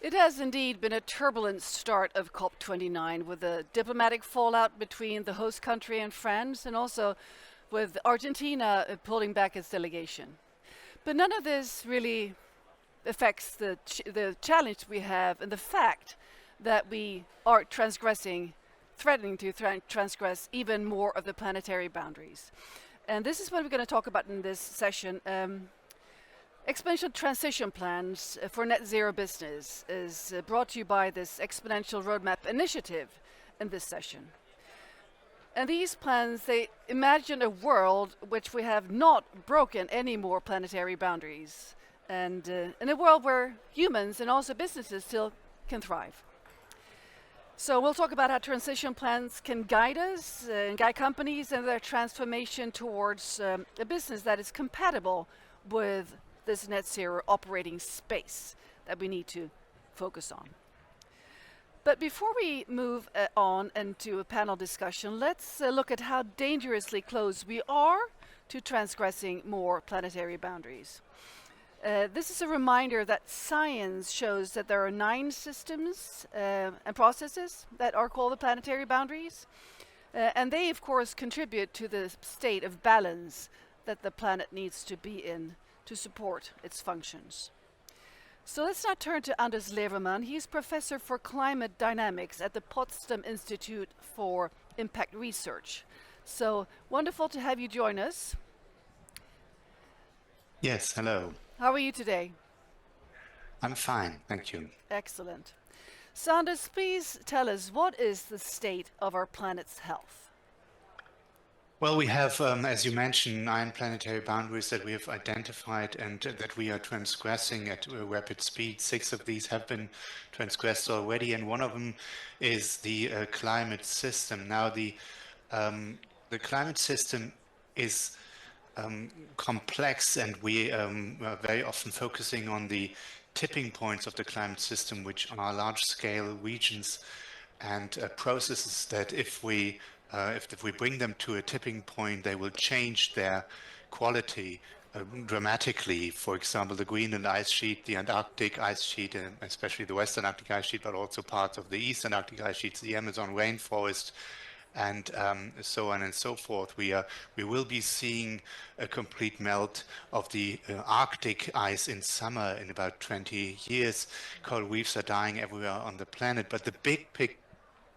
It has indeed been a turbulent start of COP29 with the diplomatic fallout between the host country and France, and also with Argentina pulling back its delegation. But none of this really affects the challenge we have and the fact that we are threatening to transgress even more of the planetary boundaries. And this is what we're going to talk about in this session. Exponential transition plans for net zero business is brought to you by this Exponential Roadmap initiative in this session. And these plans, they imagine a world which we have not broken any more planetary boundaries, and in a world where humans and also businesses still can thrive. So we'll talk about how transition plans can guide us and guide companies in their transformation towards a business that is compatible with this net zero operating space that we need to focus on. But before we move on into a panel discussion, let's look at how dangerously close we are to transgressing more planetary boundaries. This is a reminder that science shows that there are 9 systems and processes that are called the planetary boundaries. And they, of course, contribute to the state of balance that the planet needs to be in to support its functions. So let's now turn to Anders Leverman. He's professor for climate dynamics at the Potsdam Institute for Impact Research. So wonderful to have you join us. Yes, hello. How are you today? I'm fine, thank you. Excellent. So Anders, please tell us, what is the state of our planet's health? Well, we have, as you mentioned, 9 planetary boundaries that we have identified and that we are transgressing at a rapid speed. 6 of these have been transgressed already, and one of them is the climate system. Now, the climate system is complex, and we are very often focusing on the tipping points of the climate system, which are large-scale regions and processes that if we bring them to a tipping point, they will change their quality dramatically. For example, the Greenland ice sheet, the Antarctic ice sheet, and especially the Western Arctic ice sheet, but also parts of the Eastern Arctic ice sheets, the Amazon rainforest, and so on and so forth. We will be seeing a complete melt of the Arctic ice in summer in about 20 years. Coral reefs are dying everywhere on the planet, but the big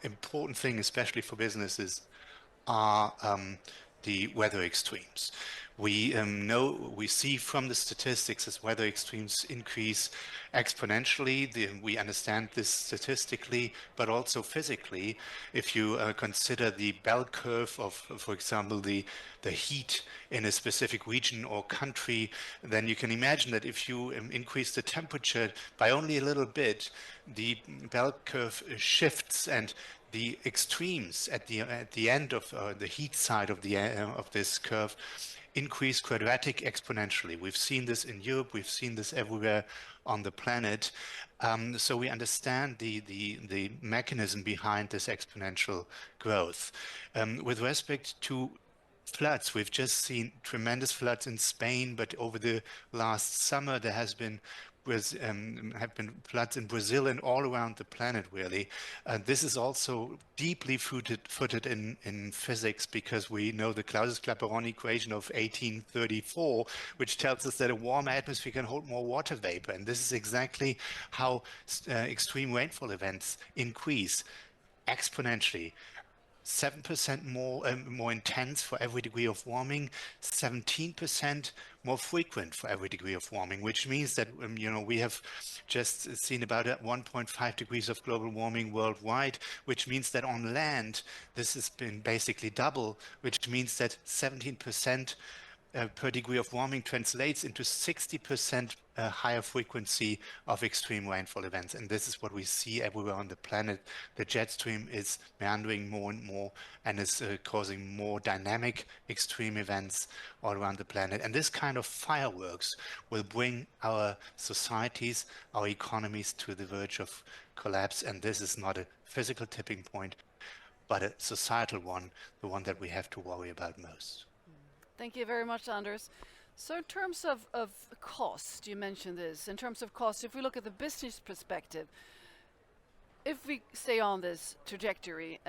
important thing, especially for businesses, are the weather extremes. We see from the statistics as weather extremes increase exponentially. We understand this statistically, but also physically. If you consider the bell curve of, for example, the heat in a specific region or country, then you can imagine that if you increase the temperature by only a little bit, the bell curve shifts, and the extremes at the end of the heat side of this curve increase quadratic exponentially. We've seen this in Europe. We've seen this everywhere on the planet. So we understand the mechanism behind this exponential growth. With respect to floods, we've just seen tremendous floods in Spain, but over the last summer there have been floods in Brazil and all around the planet, really. This is also deeply footed in physics, because we know the Clausius-Clapeyron equation of 1834, which tells us that a warm atmosphere can hold more water vapor. And this is exactly how extreme rainfall events increase exponentially. 7% more intense for every degree of warming, 17% more frequent for every degree of warming, which means that we have just seen about 1.5 degrees of global warming worldwide, which means that on land this has been basically double, which means that 17% per degree of warming translates into 60% higher frequency of extreme rainfall events. And this is what we see everywhere on the planet. The jet stream is meandering more and more and is causing more dynamic extreme events all around the planet. And this kind of fireworks will bring our societies, our economies to the verge of collapse. And this is not a physical tipping point, but a societal one, the one that we have to worry about most. Thank you very much, Anders. So in terms of cost, you mentioned this, in terms of cost, if we look at the business perspective, if we stay on this trajectory,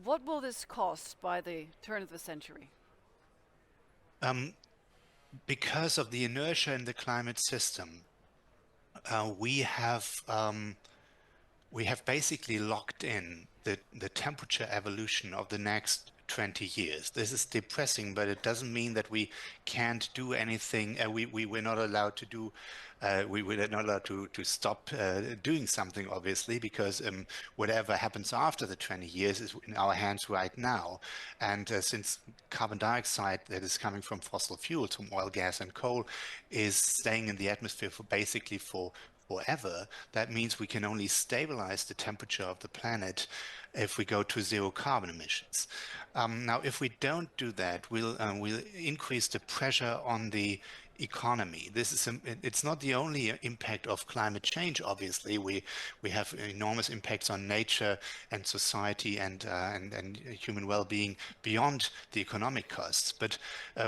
what will this cost by the turn of the century? Um, because of the inertia in the climate system, uh, we have um, we have basically locked in the temperature evolution of the next 20 years. This is depressing, but it doesn't mean that we can't do anything. We're not allowed to do, we're not allowed to stop doing something, obviously, because whatever happens after the 20 years is in our hands right now. And since carbon dioxide that is coming from fossil fuels, from oil, gas, and coal, is staying in the atmosphere for basically for forever, that means we can only stabilize the temperature of the planet if we go to zero carbon emissions. Now, if we don't do that, we'll increase the pressure on the economy. It's not the only impact of climate change. Obviously, we have enormous impacts on nature and society and human well-being beyond the economic costs. But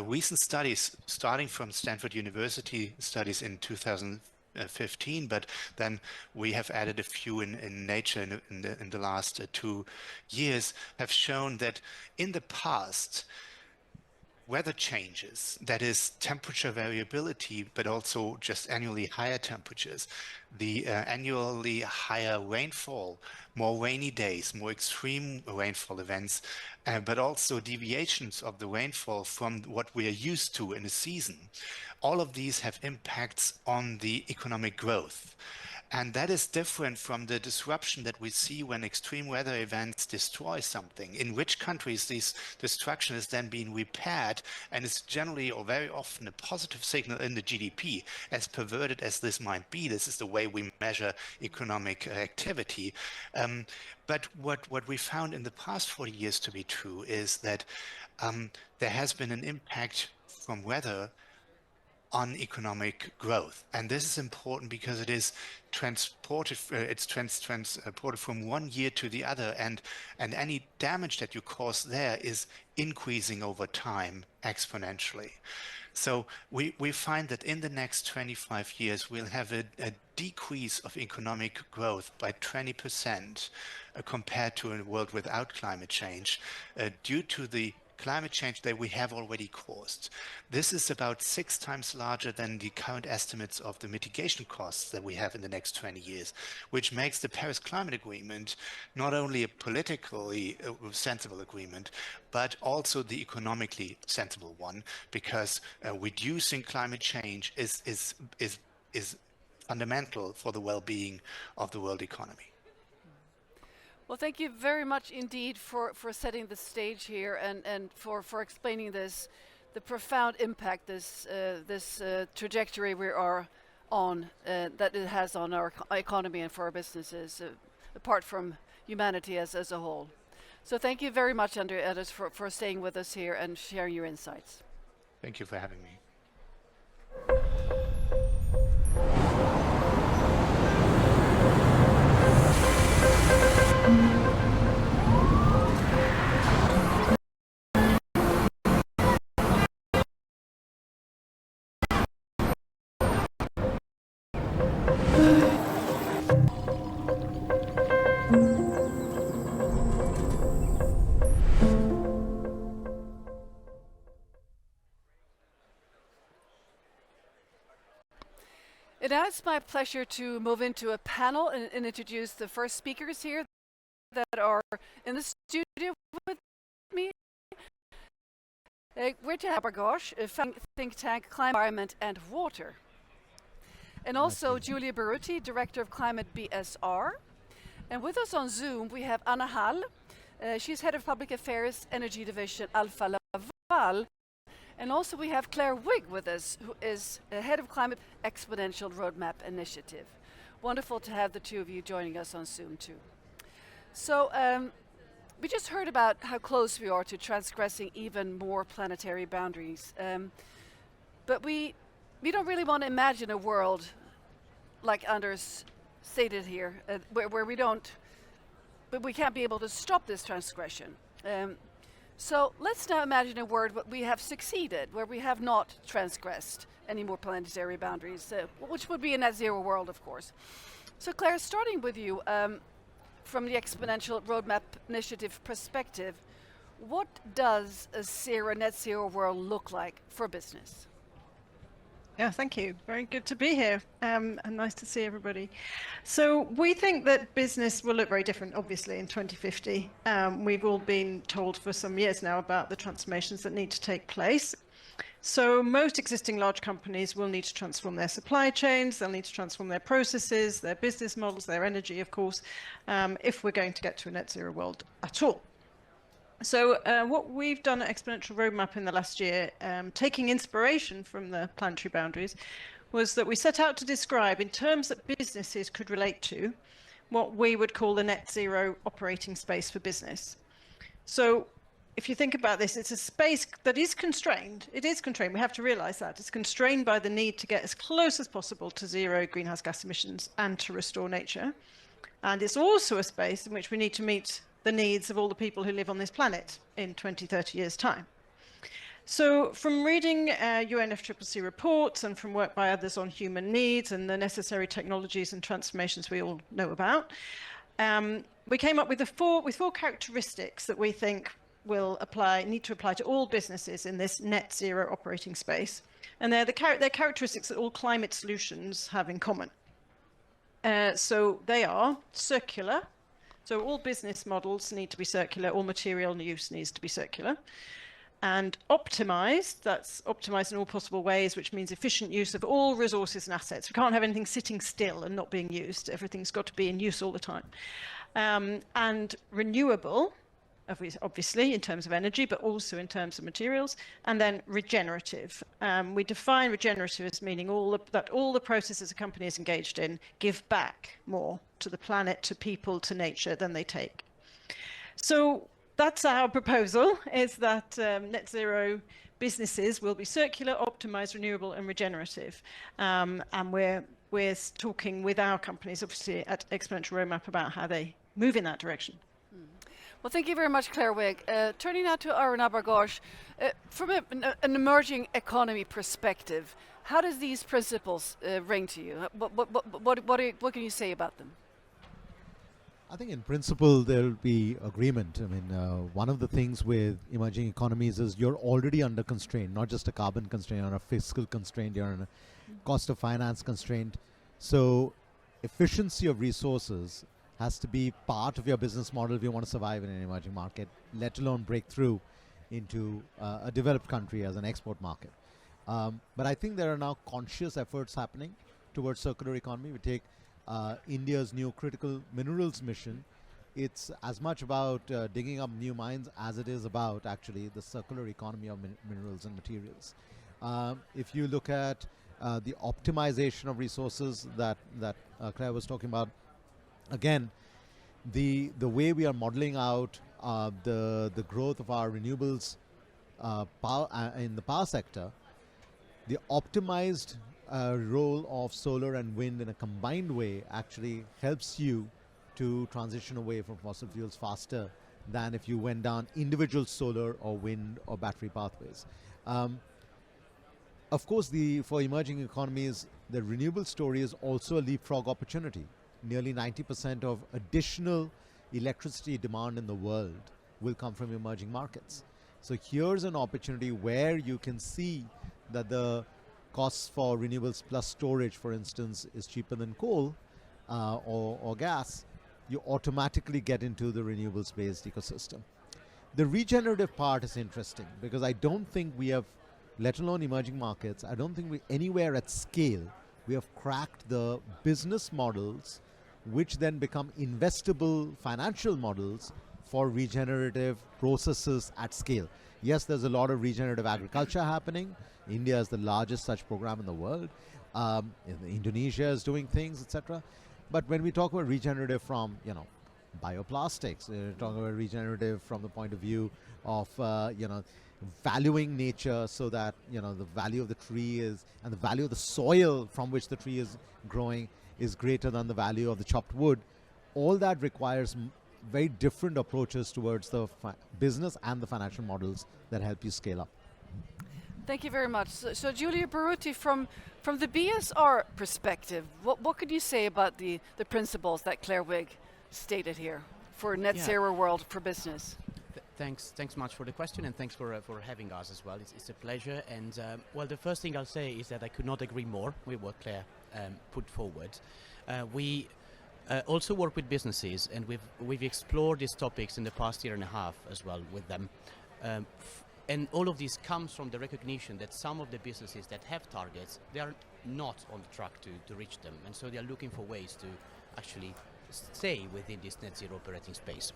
recent studies, starting from Stanford University studies in 2015, but then we have added a few in Nature in the last 2 years, have shown that in the past, weather changes, that is temperature variability, but also just annually higher temperatures, the annually higher rainfall, more rainy days, more extreme rainfall events, but also deviations of the rainfall from what we are used to in a season. All of these have impacts on the economic growth. And that is different from the disruption that we see when extreme weather events destroy something. In rich countries, this destruction is then being repaired and is generally or very often a positive signal in the GDP. As perverted as this might be, this is the way we measure economic activity. But what we found in the past 40 years to be true is that there has been an impact from weather on economic growth. And this is important because it is transported, transported from one year to the other, and any damage that you cause there is increasing over time exponentially. So we find that in the next 25 years, we'll have a decrease of economic growth by 20% compared to a world without climate change due to the climate change that we have already caused. This is about 6 times larger than the current estimates of the mitigation costs that we have in the next 20 years, which makes the Paris Climate Agreement not only a politically sensible agreement, but also the economically sensible one, because reducing climate change is fundamental for the well-being of the world economy. Well, thank you very much indeed for setting the stage here and for explaining this, the profound impact this trajectory we are on, that it has on our economy and for our businesses, apart from humanity as a whole. So thank you very much, Anders, for staying with us here and sharing your insights. Thank you for having me. Now it's my pleasure to move into a panel and introduce the first speakers here that are in the studio with me. We're to have Ghosh, a think tank, Climate, Environment and Water. And also Giulio Berruti, Director of Climate BSR. And with us on Zoom, we have Anna Hall. She's Head of Public Affairs, Energy Division, Alfa Laval. And also we have Claire Wigg with us, who is Head of Climate Exponential Roadmap Initiative. Wonderful to have the two of you joining us on Zoom too. So we just heard about how close we are to transgressing even more planetary boundaries. But we don't really want to imagine a world like Anders stated here, where we don't, but we can't be able to stop this transgression. So let's now imagine a world where we have succeeded, where we have not transgressed any more planetary boundaries, which would be a net zero world, of course. So Claire, starting with you, from the Exponential Roadmap Initiative perspective, what does a net zero world look like for business? Yeah, thank you. Very good to be here, and nice to see everybody. So we think that business will look very different, obviously, in 2050. We've all been told for some years now about the transformations that need to take place. So most existing large companies will need to transform their supply chains, they'll need to transform their processes, their business models, their energy, of course, if we're going to get to a net zero world at all. So what we've done at Exponential Roadmap in the last year, taking inspiration from the planetary boundaries, was that we set out to describe in terms that businesses could relate to what we would call the net zero operating space for business. So if you think about this, it's a space that is constrained. It is constrained. We have to realize that. It's constrained by the need to get as close as possible to zero greenhouse gas emissions and to restore nature. And it's also a space in which we need to meet the needs of all the people who live on this planet in 20, 30 years' time. So from reading UNFCCC reports and from work by others on human needs and the necessary technologies and transformations we all know about, we came up with four characteristics that we think need to apply to all businesses in this net zero operating space. And they're characteristics that all climate solutions have in common. So they are circular. So all business models need to be circular, all material use needs to be circular. And optimized, that's optimized in all possible ways, which means efficient use of all resources and assets. We can't have anything sitting still and not being used. Everything's got to be in use all the time. And renewable, obviously in terms of energy, but also in terms of materials, and then regenerative. We define regenerative as meaning that all the processes a company is engaged in give back more to the planet, to people, to nature than they take. So that's our proposal, is that net zero businesses will be circular, optimized, renewable, and regenerative. And we're talking with our companies, obviously, at Exponential Roadmap about how they move in that direction. Well, thank you very much, Claire Wigg. Turning now to Arunabha Ghosh, from an emerging economy perspective, how does these principles ring to you? What can you say about them? I think in principle there will be agreement. I mean, one of the things with emerging economies is you're already under constraint, not just a carbon constraint or a fiscal constraint, you're on a cost of finance constraint. So efficiency of resources has to be part of your business model if you want to survive in an emerging market, let alone break through into a developed country as an export market. But I think there are now conscious efforts happening towards circular economy. We take India's new critical minerals mission. It's as much about digging up new mines as it is about actually the circular economy of minerals and materials. If you look at the optimization of resources that Claire was talking about, again, the way we are modeling out the growth of our renewables power in the power sector, the optimized role of solar and wind in a combined way actually helps you to transition away from fossil fuels faster than if you went down individual solar or wind or battery pathways. Of course, for emerging economies, the renewable story is also a leapfrog opportunity. Nearly 90% of additional electricity demand in the world will come from emerging markets. So here's an opportunity where you can see that the costs for renewables plus storage, for instance, is cheaper than coal or gas. You automatically get into the renewables-based ecosystem. The regenerative part is interesting because I don't think we have, let alone emerging markets, I don't think we anywhere at scale we have cracked the business models which then become investable financial models for regenerative processes at scale. Yes, there's a lot of regenerative agriculture happening. India is the largest such program in the world. Indonesia is doing things, etc. But when we talk about regenerative from, bioplastics, we're talking about regenerative from the point of view of, valuing nature so that, the value of the tree is, and the value of the soil from which the tree is growing is greater than the value of the chopped wood. All that requires very different approaches towards the business and the financial models that help you scale up. Thank you very much. So Giulio, Berruti, from the BSR perspective, what could you say about the principles that Claire Wigg stated here for net zero world for business? Thanks much for the question, and thanks for having us as well. It's a pleasure. And well, the first thing I'll say is that I could not agree more with what Claire put forward. We also work with businesses, and we've explored these topics in the past year and a half as well with them. And all of this comes from the recognition that some of the businesses that have targets, they are not on the track to reach them. And so they are looking for ways to actually stay within this net zero operating space.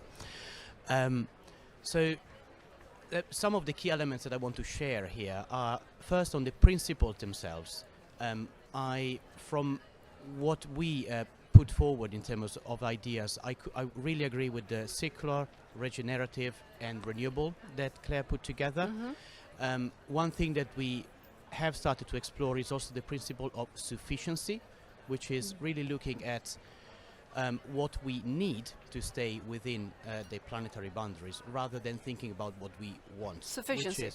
So some of the key elements that I want to share here are first on the principles themselves. From what we put forward in terms of ideas, I really agree with the circular, regenerative and renewable that Claire put together. One thing that we have started to explore is also the principle of sufficiency, which is really looking at what we need to stay within the planetary boundaries rather than thinking about what we want. Sufficiency.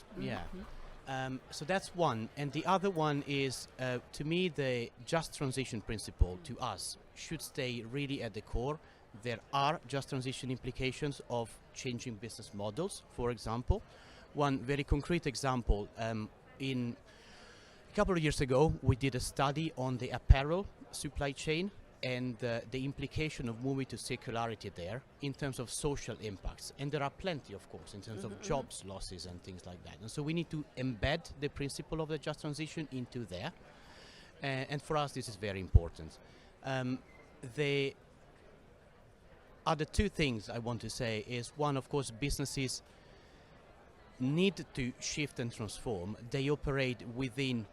So that's one. And the other one is, to me, the just transition principle to us should stay really at the core. There are just transition implications of changing business models, for example. One very concrete example, in a couple of years ago, we did a study on the apparel supply chain and the implication of moving to circularity there in terms of social impacts. And there are plenty, of course, in terms of jobs losses and things like that. And so we need to embed the principle of the just transition into there. And for us, this is very important. The other two things I want to say is, one, of course, businesses need to shift and transform. They operate within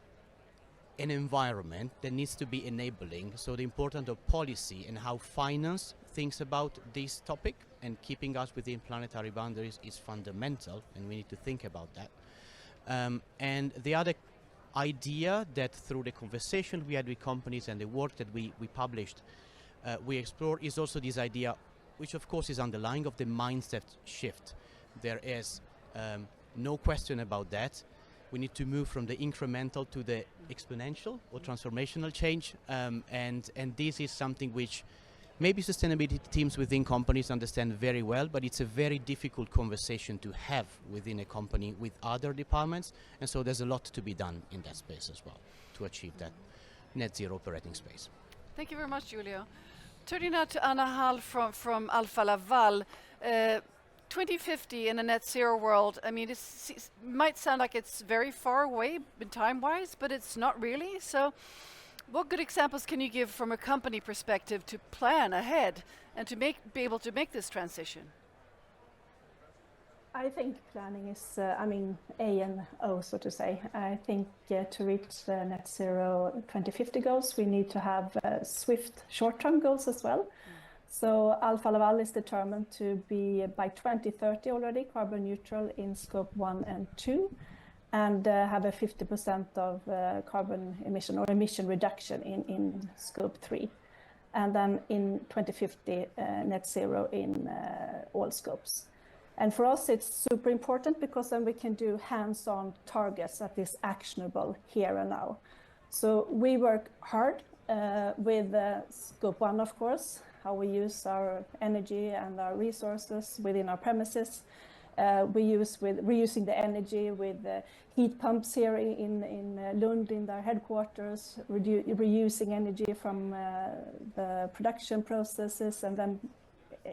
an environment that needs to be enabling. So the importance of policy and how finance thinks about this topic and keeping us within planetary boundaries is fundamental, and we need to think about that. And the other idea that through the conversation we had with companies and the work that we published, we explore is also this idea, which of course is underlying, of the mindset shift. There is no question about that. We need to move from the incremental to the exponential or transformational change, and this is something which maybe sustainability teams within companies understand very well, but it's a very difficult conversation to have within a company with other departments, and so there's a lot to be done in that space as well to achieve that net zero operating space. Thank you very much, Giulio. Turning now to Anna Hall from Alfa Laval. 2050 in a net zero world, I mean, it might sound like it's very far away time-wise, but it's not really. So what good examples can you give from a company perspective to plan ahead and to be able to make this transition? I think planning is, A and O, so to say. I think to reach the net zero 2050 goals, we need to have swift short-term goals as well. So Alfa Laval is determined to be by 2030 already carbon neutral in scope 1 and 2, and have a 50% of carbon emission or emission reduction in scope 3. And then in 2050, net zero in all scopes. And for us, it's super important because then we can do hands-on targets that is actionable here and now. So we work hard with scope 1, of course, how we use our energy and our resources within our premises. Reusing the energy with heat pumps here in Lund in their headquarters, reusing energy from the production processes, and then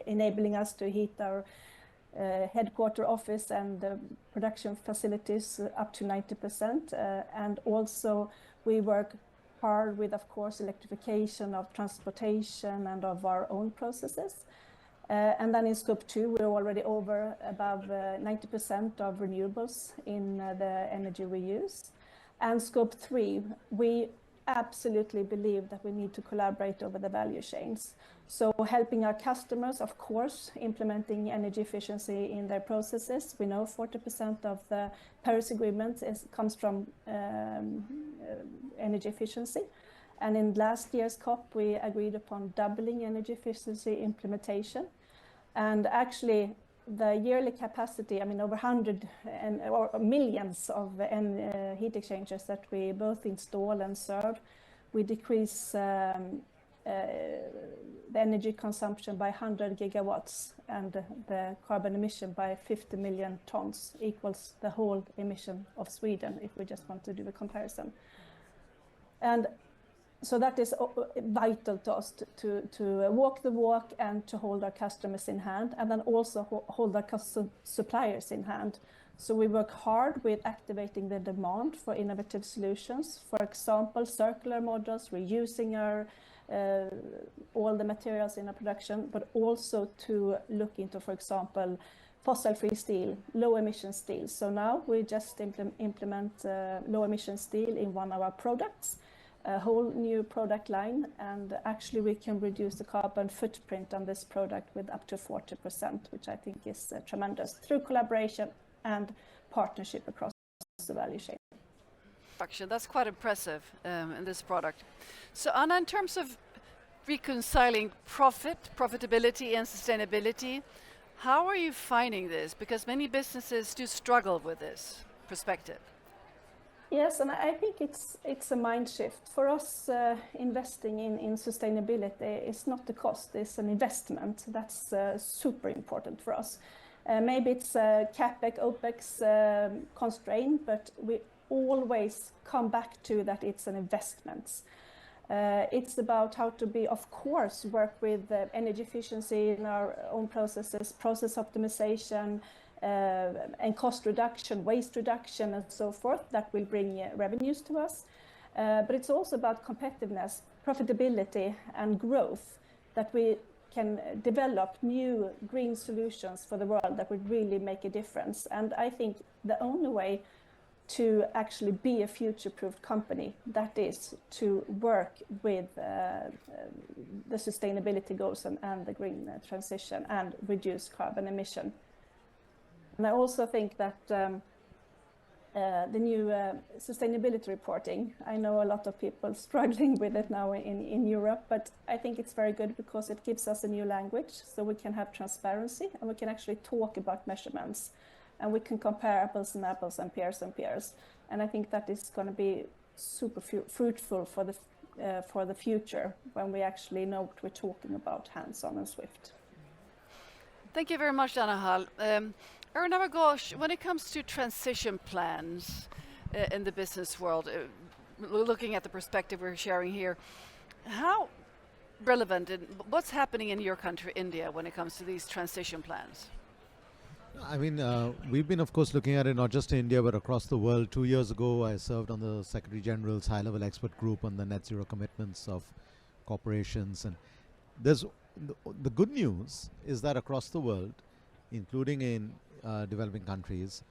enabling us to heat our headquarter office and the production facilities up to 90%. And also we work hard with, of course, electrification of transportation and of our own processes. And then in scope 2, we're already above 90% of renewables in the energy we use. And scope 3, we absolutely believe that we need to collaborate over the value chains. So helping our customers, of course, implementing energy efficiency in their processes. We know 40% of the Paris Agreement comes from energy efficiency. And in last year's COP, we agreed upon doubling energy efficiency implementation. And actually, the yearly capacity, I mean, over 100 or millions of heat exchangers that we both install and serve, we decrease the energy consumption by 100 gigawatts, and the carbon emission by 50 million tons, equals the whole emission of Sweden, if we just want to do a comparison. And so that is vital to us to walk the walk and to hold our customers in hand, and then also hold our suppliers in hand. So we work hard with activating the demand for innovative solutions. For example, circular models, reusing all the materials in our production, but also to look into, for example, fossil-free steel, low-emission steel. So now we just implement low-emission steel in one of our products, a whole new product line, and actually we can reduce the carbon footprint on this product with up to 40%, which I think is tremendous, through collaboration and partnership across the value chain. That's quite impressive in this product. So Anna, in terms of reconciling profitability and sustainability, how are you finding this? Because many businesses do struggle with this perspective. Yes, and I think it's a mind shift. For us, investing in sustainability is not a cost, it's an investment. That's super important for us. Maybe it's CapEx, OpEx constraint, but we always come back to that it's an investment. It's about how to be, of course, work with energy efficiency in our own processes, process optimization, and cost reduction, waste reduction, and so forth. That will bring revenues to us. But it's also about competitiveness, profitability, and growth, that we can develop new green solutions for the world that would really make a difference. And I think the only way to actually be a future-proof company, that is to work with the sustainability goals and the green transition and reduce carbon emission. And I also think that the new sustainability reporting, I know a lot of people struggling with it now in Europe, but I think it's very good because it gives us a new language, so we can have transparency and we can actually talk about measurements, and we can compare apples and apples and pears and pears. And I think that is going to be super fruitful for the future, when we actually know what we're talking about, hands-on and swift. Thank you very much, Anna. Arunabha, Ghosh, when it comes to transition plans in the business world, looking at the perspective we're sharing here, how relevant and what's happening in your country, India, when it comes to these transition plans? I mean, we've been, of course, looking at it not just in India, but across the world. 2 years ago, I served on the Secretary General's high-level expert group on the net zero commitments of corporations. And the good news is that across the world, including in developing countries,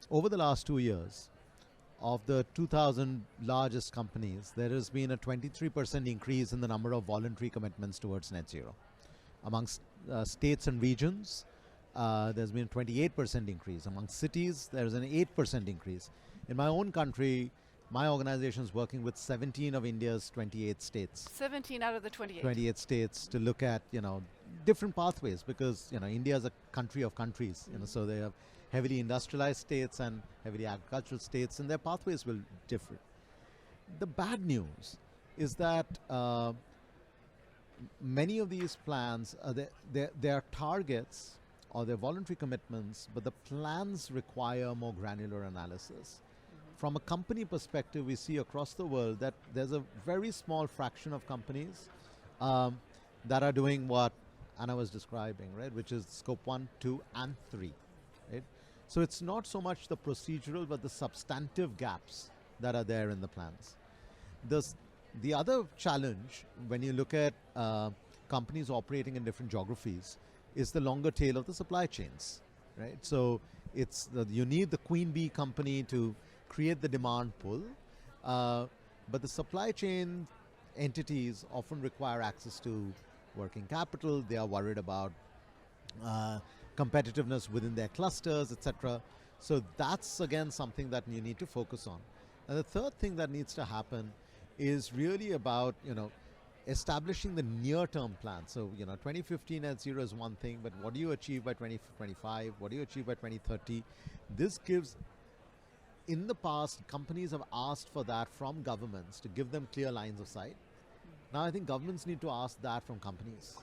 over the last 2 years, of the 2,000 largest companies, there has been a 23% increase in the number of voluntary commitments towards net zero. Amongst states and regions, there's been a 28% increase. Among cities, there's an 8% increase. In my own country, my organization is working with 17 of India's 28 states. 17 out of the 28. 28 states to look at, different pathways, because, India is a country of countries, so they have heavily industrialized states and heavily agricultural states, and their pathways will differ. The bad news is that many of these plans, they are targets or they're voluntary commitments, but the plans require more granular analysis. From a company perspective, we see across the world that there's a very small fraction of companies that are doing what Anna was describing, right? Which is scope 1, 2, and 3, right? So it's not so much the procedural, but the substantive gaps that are there in the plans. The other challenge, when you look at companies operating in different geographies, is the longer tail of the supply chains, right? So you need the queen bee company to create the demand pull, but the supply chain entities often require access to working capital. They are worried about competitiveness within their clusters, etc. So that's again something that you need to focus on. And the third thing that needs to happen is really about establishing the near-term plan. So, 2050 net zero is one thing, but what do you achieve by 2025? What do you achieve by 2030? This gives, in the past, companies have asked for that from governments to give them clear lines of sight. Now I think governments need to ask that from companies.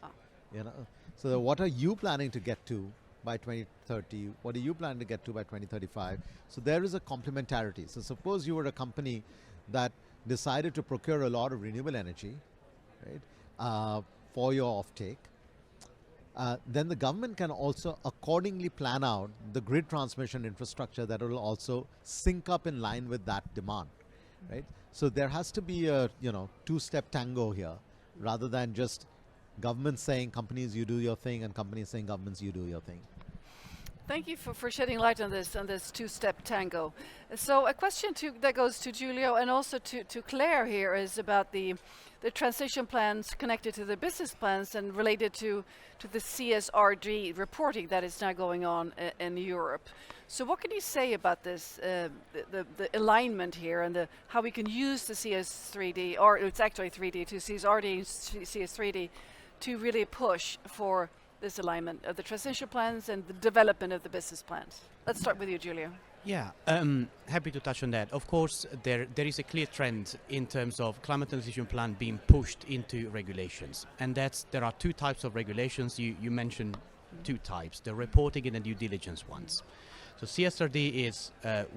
So what are you planning to get to by 2030? What are you planning to get to by 2035? So there is a complementarity. So suppose you were a company that decided to procure a lot of renewable energy, right, for your offtake. Then the government can also accordingly plan out the grid transmission infrastructure that will also sync up in line with that demand, right? So there has to be a two-step tango here, rather than just governments saying companies you do your thing and companies saying governments you do your thing. Thank you for shedding light on this two-step tango. So a question that goes to Giulio and also to Claire here is about the transition plans connected to the business plans and related to the CSRD reporting that is now going on in Europe. So what can you say about this, the alignment here and how we can use the CS3D, or it's actually 3D, to CSRD and CS3D to really push for this alignment of the transition plans and the development of the business plans? Let's start with you, Giulio. Yeah, happy to touch on that. Of course, there is a clear trend in terms of climate transition plan being pushed into regulations, and there are two types of regulations. You mentioned two types: the reporting and the due diligence ones. So CSRD is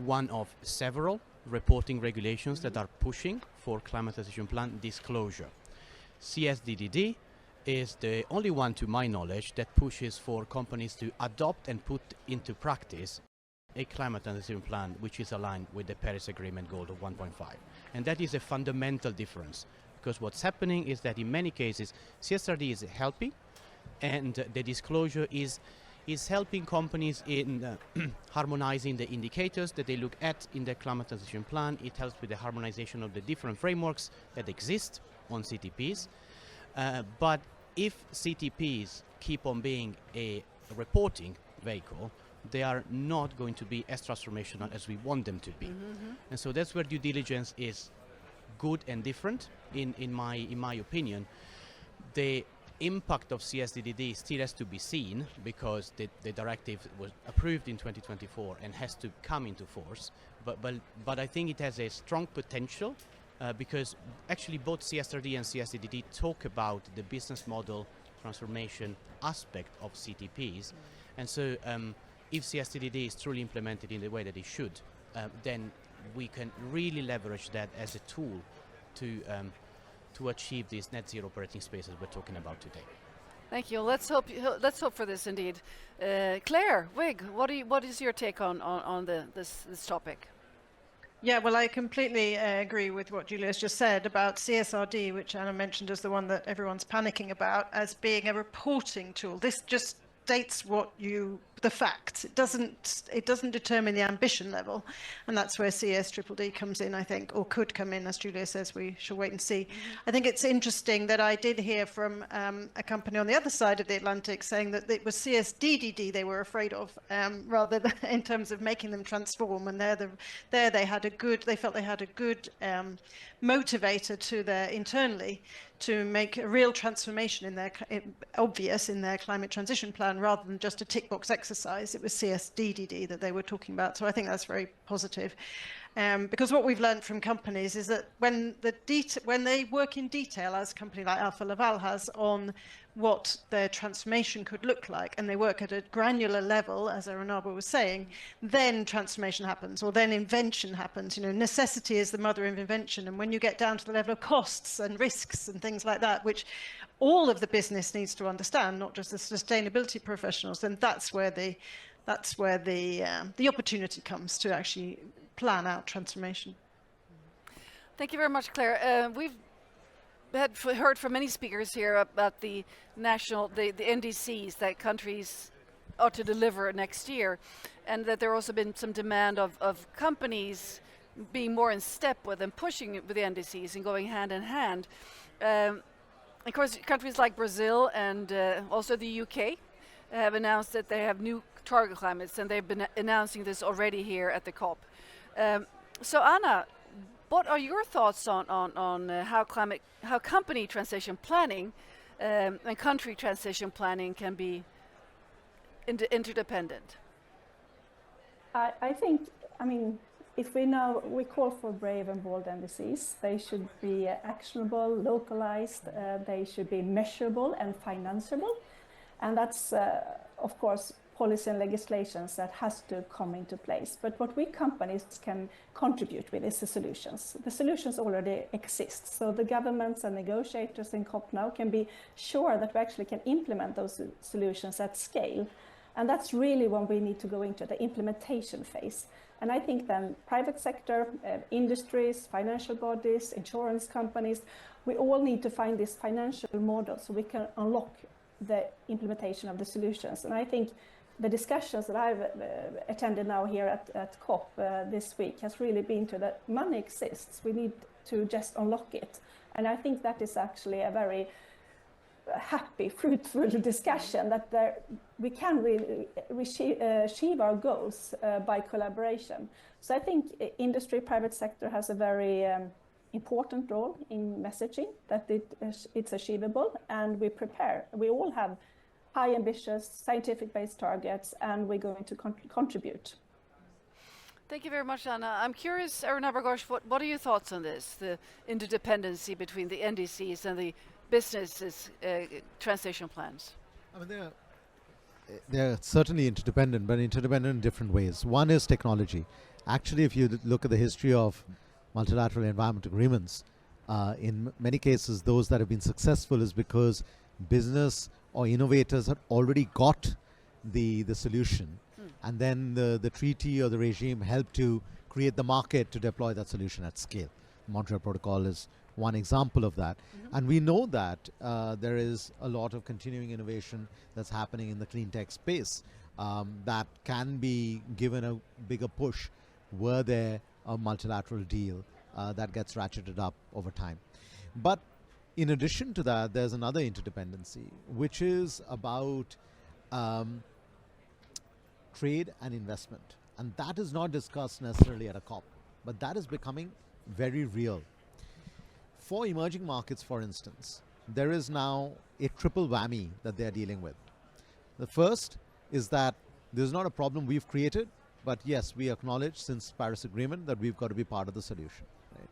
one of several reporting regulations that are pushing for climate transition plan disclosure. CSDDD is the only one, to my knowledge, that pushes for companies to adopt and put into practice a climate transition plan which is aligned with the Paris Agreement goal of 1.5. And that is a fundamental difference, because what's happening is that in many cases CSRD is helping, and the disclosure is helping companies in harmonizing the indicators that they look at in their climate transition plan. It helps with the harmonization of the different frameworks that exist on CTPs. But if CTPs keep on being a reporting vehicle, they are not going to be as transformational as we want them to be. Mm-hmm. And so that's where due diligence is good and different, in my opinion. The impact of CSDDD still has to be seen, because the directive was approved in 2024 and has to come into force. But I think it has a strong potential, because actually both CSRD and CSDDD talk about the business model transformation aspect of CTPs. And so if CSDDD is truly implemented in the way that it should, then we can really leverage that as a tool to achieve these net zero operating spaces we're talking about today. Thank you. Let's hope for this indeed. Claire, Wigg, what is your take on this topic? Yeah, well, I completely agree with what Giulio has just said about CSRD, which Anna mentioned as the one that everyone's panicking about, as being a reporting tool. This just states the facts. It doesn't determine the ambition level, and that's where CSDDD comes in, I think, or could come in, as Giulio says. We shall wait and see. I think it's interesting that I did hear from a company on the other side of the Atlantic saying that it was CSDDD they were afraid of, rather than in terms of making them transform. And they felt they had a good motivator to their internally to make a real transformation obvious in their climate transition plan, rather than just a tick box exercise. It was CSDDD that they were talking about. So I think that's very positive. Because what we've learned from companies is that when they work in detail, as a company like Alfa Laval has, on what their transformation could look like, and they work at a granular level, as Arunabha was saying, then transformation happens, or then invention happens. Necessity is the mother of invention. And when you get down to the level of costs and risks and things like that, which all of the business needs to understand, not just the sustainability professionals, then that's where the opportunity comes to actually plan out transformation. Thank you very much, Claire. We've heard from many speakers here about the NDCs that countries ought to deliver next year, and that there also been some demand of companies being more in step with and pushing with the NDCs and going hand in hand. Of course, countries like Brazil and also the UK have announced that they have new target climates, and they've been announcing this already here at the COP. So Anna, What are your thoughts on how company transition planning and country transition planning can be interdependent? I think, I mean, if we call for brave and bold NDCs, they should be actionable, localized, they should be measurable and financeable. And that's, of course, policy and legislations that has to come into place. But what we companies can contribute with is the solutions. The solutions already exist. So the governments and negotiators in COP now can be sure that we actually can implement those solutions at scale. And that's really when we need to go into the implementation phase. And I think then private sector, industries, financial bodies, insurance companies, we all need to find this financial model so we can unlock the implementation of the solutions. And I think the discussions that I've attended now here at COP this week has really been to that money exists. We need to just unlock it. And I think that is actually a very happy, fruitful discussion that we can really achieve our goals by collaboration. So I think industry, private sector has a very important role in messaging that it's achievable, and we all have high ambitious scientific-based targets, and we're going to contribute. Thank you very much, Anna. I'm curious, Arunabha, Ghosh, what are your thoughts on this, the interdependency between the NDCs and the businesses' transition plans? I mean, they're certainly interdependent, but interdependent in different ways. One is technology. Actually, if you look at the history of multilateral environment agreements, in many cases, those that have been successful is because business or innovators had already got the solution. And then the treaty or the regime helped to create the market to deploy that solution at scale. The Montreal Protocol is one example of that. And we know that there is a lot of continuing innovation that's happening in the clean tech space that can be given a bigger push were there a multilateral deal that gets ratcheted up over time. But in addition to that, there's another interdependency, which is about trade and investment. And that is not discussed necessarily at a COP, but that is becoming very real. For emerging markets, for instance, there is now a triple whammy that they're dealing with. The first is that there's not a problem we've created, but yes, we acknowledge since Paris Agreement that we've got to be part of the solution. Right?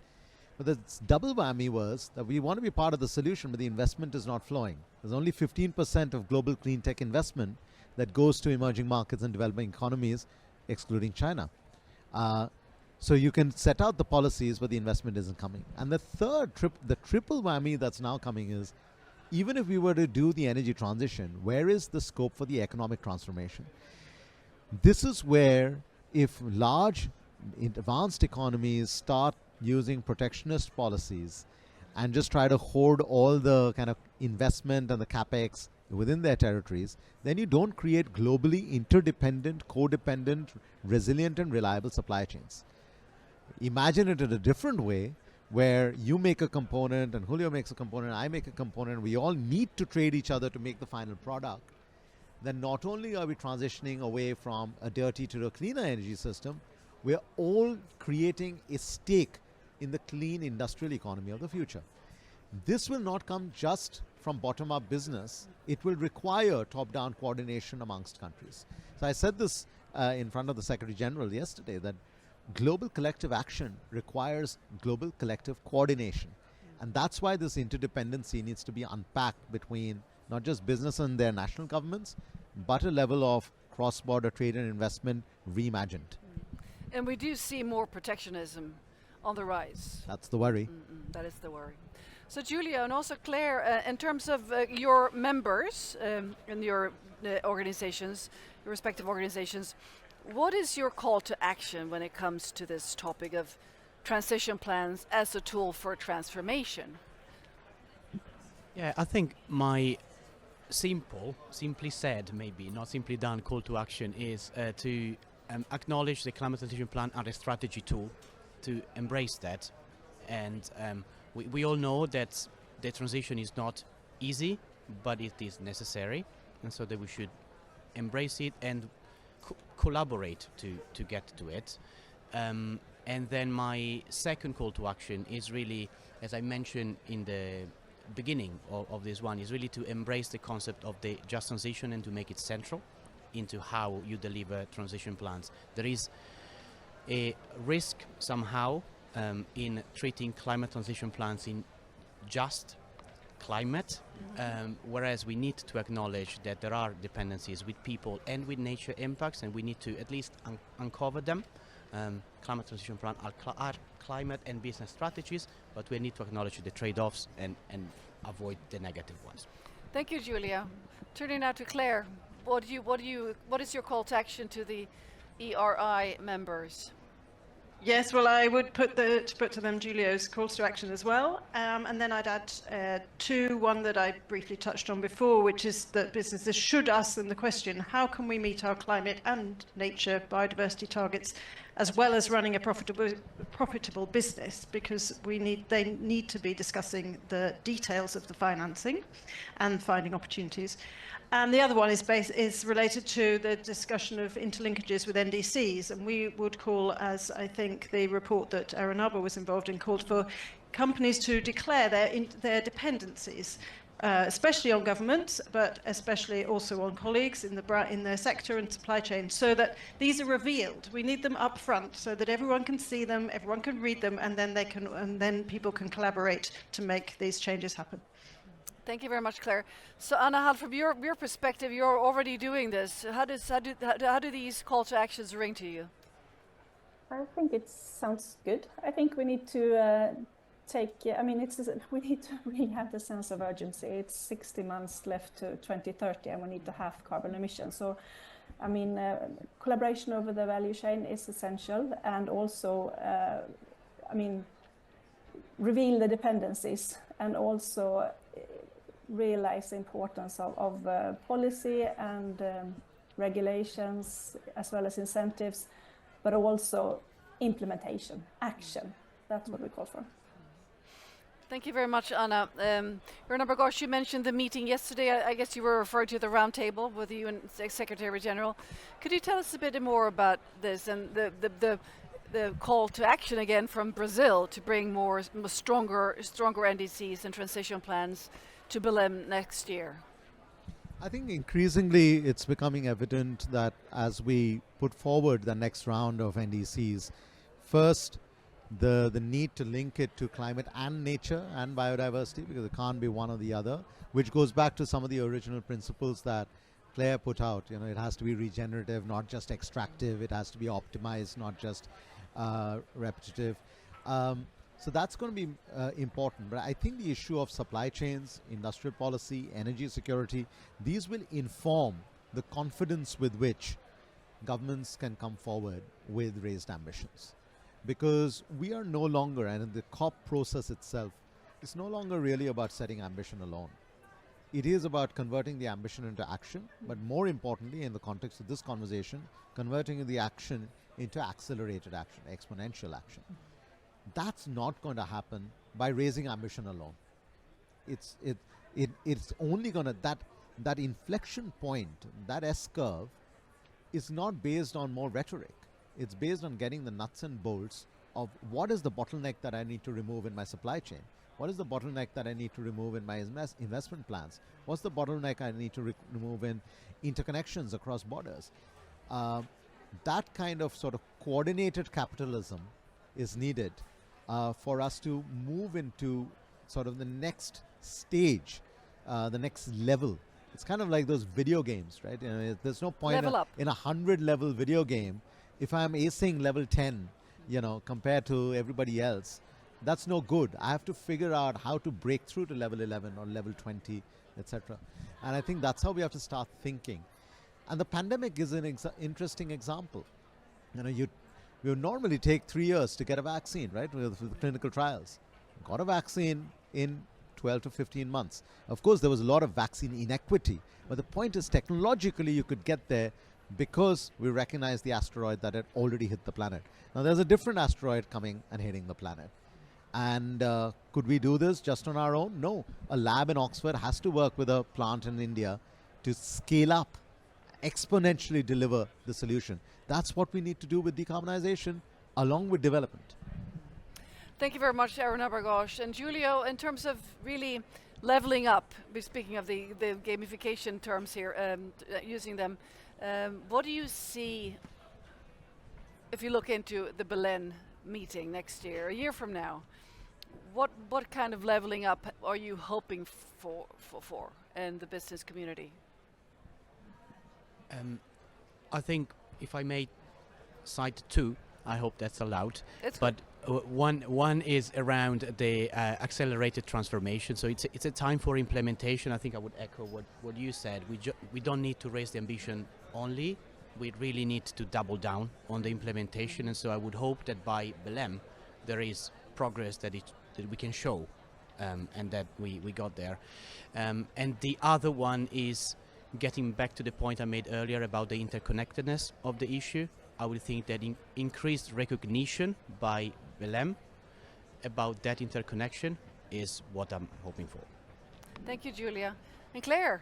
But the double whammy was that we want to be part of the solution, but the investment is not flowing. There's only 15% of global clean tech investment that goes to emerging markets and developing economies, excluding China. So you can set out the policies, but the investment isn't coming. And the third, the triple whammy that's now coming is, even if we were to do the energy transition, where is the scope for the economic transformation? This is where, if large advanced economies start using protectionist policies and just try to hoard all the kind of investment and the capex within their territories, then you don't create globally interdependent, codependent, resilient and reliable supply chains. Imagine it in a different way, where you make a component and Giulio makes a component, I make a component, we all need to trade each other to make the final product. Then not only are we transitioning away from a dirty to a cleaner energy system, we're all creating a stake in the clean industrial economy of the future. This will not come just from bottom-up business. It will require top-down coordination amongst countries. So I said this in front of the Secretary General yesterday, that global collective action requires global collective coordination. And that's why this interdependency needs to be unpacked between not just business and their national governments, but a level of cross-border trade and investment reimagined. And we do see more protectionism on the rise. That's the worry. That is the worry. So Giulio and also Claire, in terms of your members in your organizations, your respective organizations, what is your call to action when it comes to this topic of transition plans as a tool for transformation? Yeah, I think my simply said, maybe not simply done, call to action is to acknowledge the climate transition plan as a strategy tool, to embrace that. And we all know that the transition is not easy, but it is necessary, and so that we should embrace it and collaborate to get to it. And then my second call to action is really, as I mentioned in the beginning of this one, is really to embrace the concept of the just transition and to make it central into how you deliver transition plans. There is a risk somehow in treating climate transition plans in just climate, whereas we need to acknowledge that there are dependencies with people and with nature impacts, and we need to at least uncover them. Climate transition plan are climate and business strategies, but we need to acknowledge the trade-offs and avoid the negative ones. Thank you, Giulio. Turning now to Claire. What is your call to action to the ERI members? Yes, well, I would put to them Giulio's calls to action as well, and then I'd add one that I briefly touched on before, which is that businesses should ask them the question: how can we meet our climate and nature biodiversity targets, as well as running a profitable business? Because they need to be discussing the details of the financing and finding opportunities. And the other one is related to the discussion of interlinkages with NDCs, and we would call, as I think the report that Arunabha was involved in called for, companies to declare their dependencies, especially on governments, but especially also on colleagues in their sector and supply chain, so that these are revealed. We need them up front so that everyone can see them, everyone can read them, and then people can collaborate to make these changes happen. Thank you very much, Claire. So, Anna, from your perspective, you're already doing this. How do these call to actions ring to you? I think it sounds good. I think we need to we need to really have the sense of urgency. It's 60 months left to 2030, and we need to halve carbon emissions. So, collaboration over the value chain is essential, and also, reveal the dependencies, and also realize the importance of policy and regulations, as well as incentives, but also implementation, action. That's what we call for. Thank you very much, Anna. Arunabha, Ghosh, you mentioned the meeting yesterday. I guess you were referring to the roundtable with you and Secretary General. Could you tell us a bit more about this and the call to action again from Brazil to bring more stronger NDCs and transition plans to Belém next year? I think increasingly it's becoming evident that as we put forward the next round of NDCs, first the need to link it to climate and nature and biodiversity, because it can't be one or the other, which goes back to some of the original principles that Claire put out. It has to be regenerative, not just extractive. It has to be optimized, not just repetitive. So that's going to be important. But I think the issue of supply chains, industrial policy, energy security, these will inform the confidence with which governments can come forward with raised ambitions. Because we are no longer, and in the COP process itself, it's no longer really about setting ambition alone. It is about converting the ambition into action, but more importantly, in the context of this conversation, converting the action into accelerated action, exponential action. That's not going to happen by raising ambition alone. It's only going to, that inflection point, that S-curve, is not based on more rhetoric. It's based on getting the nuts and bolts of what is the bottleneck that I need to remove in my supply chain. What is the bottleneck that I need to remove in my investment plans? What's the bottleneck I need to remove in interconnections across borders? That kind of sort of coordinated capitalism is needed for us to move into sort of the next stage, the next level. It's kind of like those video games, right? There's no point in a 100-level video game if I'm acing level 10, compared to everybody else. That's no good. I have to figure out how to break through to level 11 or level 20, etc. And I think that's how we have to start thinking. And the pandemic is an interesting example. You would normally take 3 years to get a vaccine, right, with the clinical trials. Got a vaccine in 12 to 15 months. Of course, there was a lot of vaccine inequity, but the point is technologically you could get there because we recognized the asteroid that had already hit the planet. Now there's a different asteroid coming and hitting the planet. And could we do this just on our own? No. A lab in Oxford has to work with a plant in India to scale up, exponentially deliver the solution. That's what we need to do with decarbonization. along with development. Thank you very much, Arunabha, Ghosh. And Giulio, in terms of really leveling up, we're speaking of the gamification terms here, using them, what do you see if you look into the Berlin meeting next year, a year from now? What kind of leveling up are you hoping for in the business community? I think, if I may cite two, I hope that's allowed. It's but one is around the accelerated transformation. So it's a time for implementation. I think I would echo what you said. We don't need to raise the ambition only. We really need to double down on the implementation. And so I would hope that by Belém there is progress that we can show, and that we got there. And the other one is getting back to the point I made earlier about the interconnectedness of the issue. I would think that increased recognition by Belém about that interconnection is what I'm hoping for. Thank you, Julia. And Claire,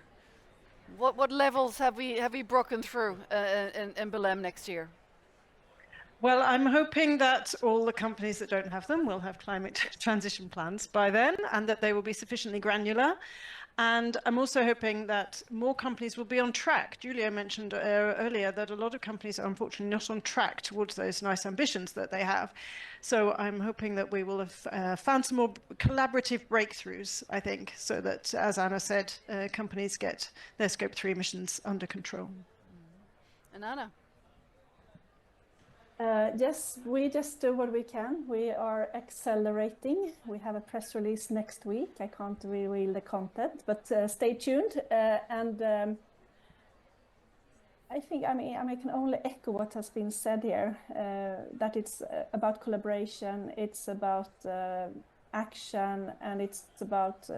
what levels have we broken through in Belém next year? Well, I'm hoping that all the companies that don't have them will have climate transition plans by then, and that they will be sufficiently granular. And I'm also hoping that more companies will be on track. Giulio mentioned earlier that a lot of companies are unfortunately not on track towards those nice ambitions that they have. So I'm hoping that we will have found some more collaborative breakthroughs, I think, so that, as Anna said, companies get their Scope 3 emissions under control. And Anna? Yes, we just do what we can. We are accelerating. We have a press release next week. I can't reveal the content, but stay tuned. And I think, I can only echo what has been said here, that it's about collaboration, it's about action, and it's about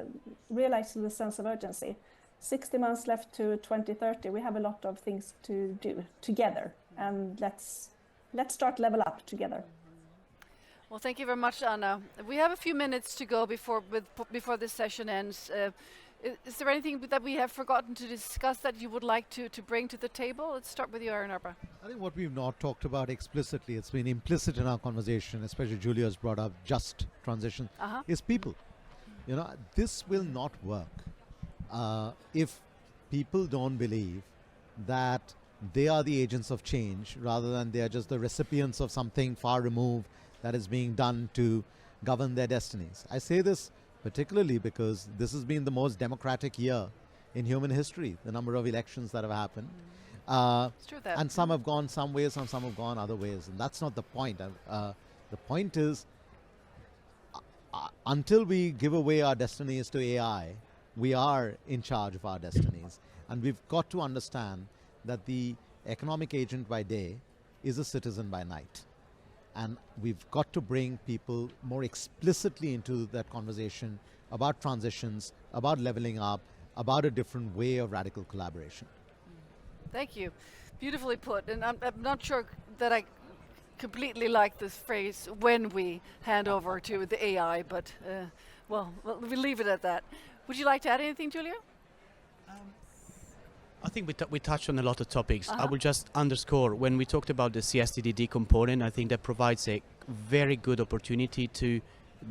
realizing the sense of urgency. 60 months left to 2030. We have a lot of things to do together, and let's start level up together. Well, thank you very much, Anna. We have a few minutes to go before this session ends. Is there anything that we have forgotten to discuss that you would like to bring to the table? Let's start with you, Arunabha. I think what we've not talked about explicitly, it's been implicit in our conversation, especially Giulio has brought up just transition, is people. You know, this will not work if people don't believe that they are the agents of change rather than they are just the recipients of something far removed that is being done to govern their destinies. I say this particularly because this has been the most democratic year in human history, the number of elections that have happened. It's true that. And some have gone some ways and some have gone other ways. And that's not the point. The point is, until we give away our destinies to AI, we are in charge of our destinies. And we've got to understand that the economic agent by day is a citizen by night. And we've got to bring people more explicitly into that conversation about transitions, about leveling up, about a different way of radical collaboration. Thank you. Beautifully put. And I'm not sure that I completely like this phrase, when we hand over to the AI, but well, we'll leave it at that. Would you like to add anything, Giulio? I think we touched on a lot of topics. I will just underscore, when we talked about the CSTDD component, I think that provides a very good opportunity to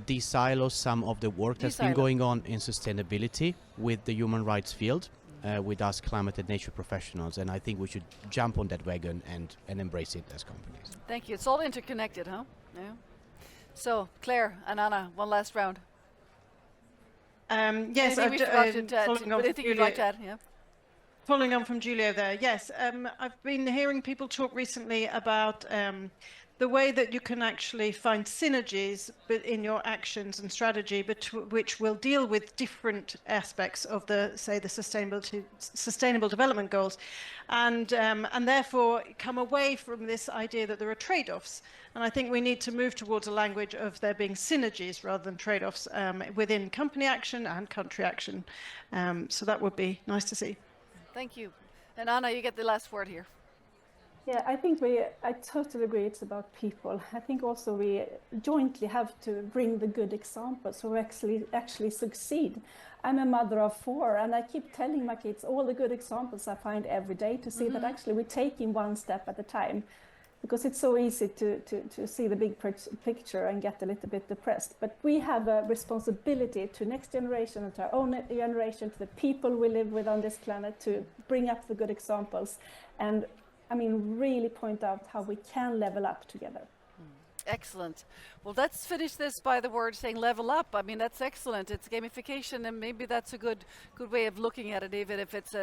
de-silo some of the work that's been going on in sustainability with the human rights field, with us climate and nature professionals. And I think we should jump on that wagon and embrace it as companies. Thank you. It's all interconnected, huh? Yeah. So, Claire and Anna, one last round. Yes, anything you'd like to add? Yeah. Following on from Giulio there, yes, I've been hearing people talk recently about the way that you can actually find synergies in your actions and strategy, which will deal with different aspects of the sustainable development goals, and therefore come away from this idea that there are trade-offs. And I think we need to move towards a language of there being synergies rather than trade-offs within company action and country action. So that would be nice to see. Thank you. And Anna, you get the last word here. Yeah, I totally agree. It's about people. I think also we jointly have to bring the good examples so we actually succeed. I'm a mother of 4, and I keep telling my kids all the good examples I find every day to see that actually we're taking one step at a time. because it's so easy to see the big picture and get a little bit depressed. But we have a responsibility to next generation and to our own generation, to the people we live with on this planet, to bring up the good examples and, I mean, really point out how we can level up together. Excellent. Well, let's finish this by the word saying level up. I mean, that's excellent. It's gamification, and maybe that's a good way of looking at it, even if it's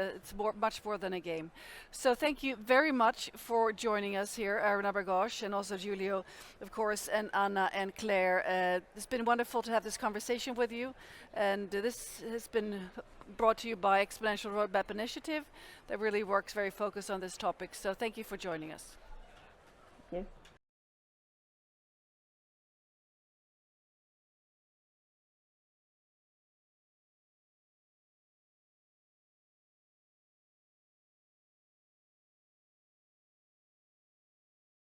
much more than a game. So thank you very much for joining us here, Arunabha, Ghosh, and also Giulio, of course, and Anna and Claire. It's been wonderful to have this conversation with you, and this has been brought to you by Exponential Roadmap Initiative that really works very focused on this topic. So thank you for joining us.